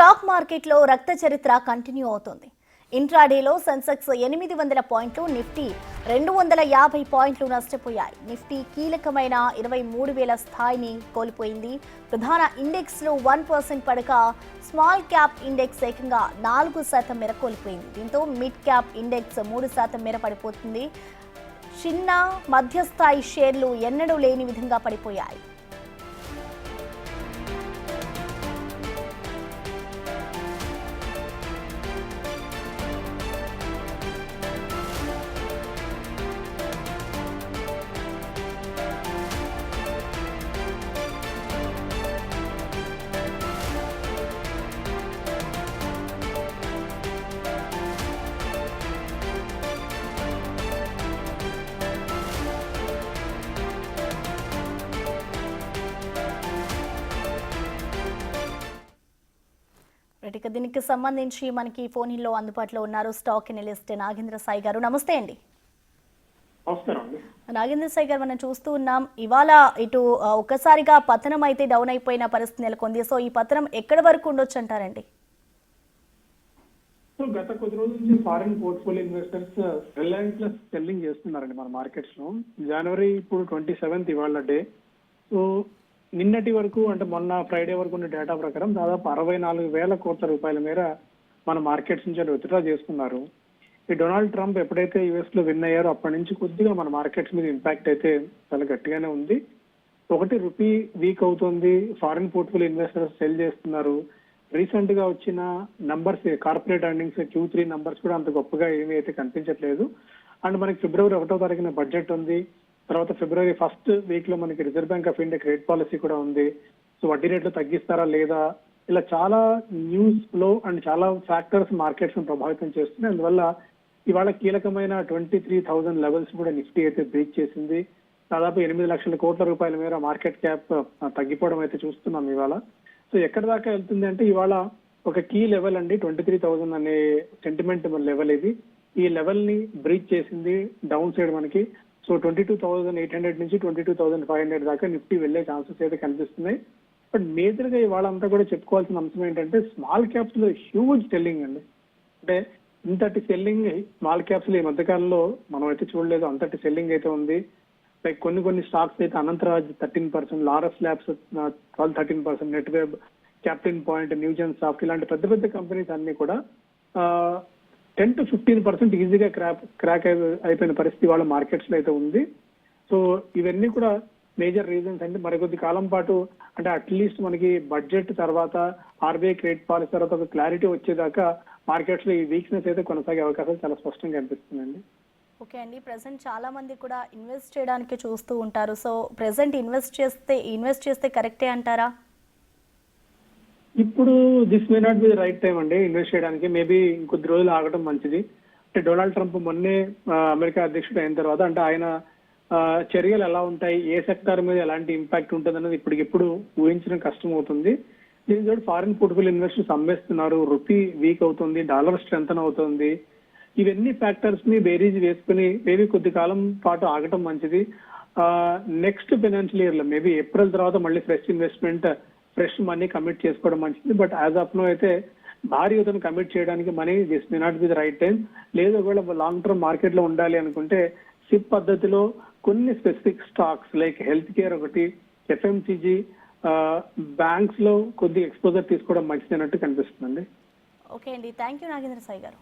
Stock మార్కెట్లో రక్త చరిత్ర కంటిన్యూ అవుతుంది. ఇంట్రాడేలో సెన్సెక్స్ 800 పాయింట్లు, నిఫ్టీ 250 పాయింట్లు నష్టపోయాయి. నిఫ్టీ కీలకమైన 23,000 స్థాయిని కోల్పోయింది. ప్రధాన ఇండెక్స్లో 1% పడక స్మాల్ క్యాప్ ఇండెక్స్ ఏకంగా 4% మేర కోల్పోయింది. దీంతో మిడ్ క్యాప్ ఇండెక్స్ 3% మేర పడిపోతుంది. చిన్న మధ్యస్థాయి షేర్లు ఎన్నడూ లేని విధంగా పడిపోయాయి. ఇక దీనికి సంబంధించి మనకి ఫోన్ లో అందుబాటులో ఉన్నారు స్టాక్ ఎనలిస్ట్ నాగేంద్ర సాయి గారు. నమస్తే అండి. నాగేంద్ర సాయి గారు, మనం చూస్తూ ఉన్నాం ఇవాళ ఇటు ఒక్కసారిగా పతనం అయితే డౌన్ అయిపోయిన పరిస్థితి నెలకొంది. సో ఈ పతనం ఎక్కడి వరకు ఉండొచ్చు అంటారండి? గత కొద్ది రోజుల నుంచి foreign portfolio investors Reliance selling చేస్తున్నారండి మన మార్కెట్స్ లో. జనవరి ఇప్పుడు 27 ఇవాళ డే. సో నిన్నటి వరకు అంటే మొన్న ఫ్రైడే వరకు ఉన్న డేటా ప్రకారం దాదాపు 64,000 కోట్ల రూపాయల మేర మన మార్కెట్స్ నుంచి విత్డ్రా చేసుకున్నారు. ఈ డొనాల్డ్ ట్రంప్ ఎప్పుడైతే యుఎస్ లో విన్ అయ్యారో అప్పటి నుంచి కొద్దిగా మన మార్కెట్స్ మీద ఇంపాక్ట్ అయితే చాలా గట్టిగానే ఉంది. ఒకటి, రూపీ వీక్ అవుతుంది, ఫారిన్ పోర్ట్ఫోలియో ఇన్వెస్టర్స్ సెల్ చేస్తున్నారు. రీసెంట్ గా వచ్చిన numbers, corporate earnings Q3 numbers కూడా అంత గొప్పగా ఏమీ అయితే కనిపించట్లేదు. అండ్ మనకి ఫిబ్రవరి 1వ తారీఖున బడ్జెట్ ఉంది. తర్వాత ఫిబ్రవరి 1st వీక్ లో మనకి reserve bank of India credit policy కూడా ఉంది. సో వడ్డీ రేట్లు తగ్గిస్తారా లేదా, ఇలా చాలా న్యూస్ ఫ్లో అండ్ చాలా ఫ్యాక్టర్స్ మార్కెట్స్ ను ప్రభావితం చేస్తున్నాయి. అందువల్ల ఇవాళ కీలకమైన 23,000 లెవెల్స్ కూడా నిఫ్టీ అయితే బ్రేక్ చేసింది. దాదాపు 8 లక్షల కోట్ల రూపాయల మేర మార్కెట్ క్యాప్ తగ్గిపోవడం అయితే చూస్తున్నాం ఇవాళ. సో ఎక్కడి దాకా వెళ్తుంది అంటే ఇవాళ ఒక కీ లెవెల్ అండి 23,000 అనే సెంటిమెంట్ లెవెల్. ఇది ఈ లెవెల్ ని బ్రీచ్ చేసింది డౌన్ సైడ్ మనకి. సో 22,800 నుంచి 22,500 దాకా నిఫ్టీ వెళ్లే ఛాన్సెస్ అయితే కనిపిస్తున్నాయి. బట్ మేజర్ గా ఇవాళ అంతా కూడా చెప్పుకోవాల్సిన అంశం ఏంటంటే స్మాల్ క్యాప్స్ లో హ్యూజ్ సెల్లింగ్ అండి. అంటే ఇంతటి సెల్లింగ్ స్మాల్ క్యాప్స్ లో ఈ మధ్యకాలంలో మనం అయితే చూడలేదు. అంతటి సెల్లింగ్ అయితే ఉంది. లైక్ కొన్ని స్టాక్స్ అయితే Anantraj 13%, Laurus labs 12-13%, net web, captain point, Newgen soft ఇలాంటి పెద్ద పెద్ద కంపెనీస్ అన్ని కూడా 10 to 15% ఈజీగా క్రాక్ అయిపోయిన పరిస్థితి వాళ్ళ మార్కెట్స్ లో అయితే ఉంది. సో ఇవన్నీ కూడా మేజర్ రీజన్స్ అంటే మరికొద్ది కాలం పాటు అంటే అట్లీస్ట్ మనకి బడ్జెట్ తర్వాత ఆర్బీఐ క్రెడిట్ పాలసీ తర్వాత ఒక క్లారిటీ వచ్చేదాకా మార్కెట్స్ లో ఈ వీక్నెస్ అయితే కొనసాగే అవకాశాలు చాలా స్పష్టంగా కనిపిస్తుందండి. ఓకే అండి, ప్రెసెంట్ చాలా మంది కూడా ఇన్వెస్ట్ చేయడానికి చూస్తూ ఉంటారు. సో ప్రెసెంట్ ఇన్వెస్ట్ చేస్తే కరెక్టే అంటారా? ఇప్పుడు this may not be the right time అండి ఇన్వెస్ట్ చేయడానికి. మేబీ ఇంకొద్ది రోజులు ఆగడం మంచిది. అంటే డొనాల్డ్ ట్రంప్ మొన్నే అమెరికా అధ్యక్షుడు అయిన తర్వాత అంటే ఆయన చర్యలు ఎలా ఉంటాయి, ఏ సెక్టార్ మీద ఎలాంటి ఇంపాక్ట్ ఉంటుంది అన్నది ఇప్పటికిప్పుడు ఊహించడం కష్టం అవుతుంది. దీని ఫారిన్ పోర్ట్ఫోలియో ఇన్వెస్టర్స్ అమ్మేస్తున్నారు, రూపీ వీక్ అవుతుంది, డాలర్ స్ట్రెంథన్ అవుతుంది. ఇవన్నీ ఫ్యాక్టర్స్ ని బేరీజ్ వేసుకుని మేబీ కొద్ది కాలం పాటు ఆగటం మంచిది. నెక్స్ట్ ఫైనాన్షియల్ ఇయర్ లో మేబీ ఏప్రిల్ తర్వాత మళ్ళీ ఫ్రెష్ మనీ కమిట్ చేసుకోవడం మంచిది. బట్ యాజ్ ఆఫ్ నో అయితే భారీ ఎత్తున కమిట్ చేయడానికి money this may not be the right time. లేదు ఒకవేళ లాంగ్ టర్మ్ మార్కెట్ లో ఉండాలి అనుకుంటే సిప్ పద్ధతిలో కొన్ని specific stocks like health care ఒకటి, FMCG, బ్యాంక్స్ లో కొద్ది ఎక్స్పోజర్ తీసుకోవడం మంచిది అన్నట్టు కనిపిస్తుందండి. ఓకే అండి, థ్యాంక్ యూ నాగేంద్ర సాయి గారు.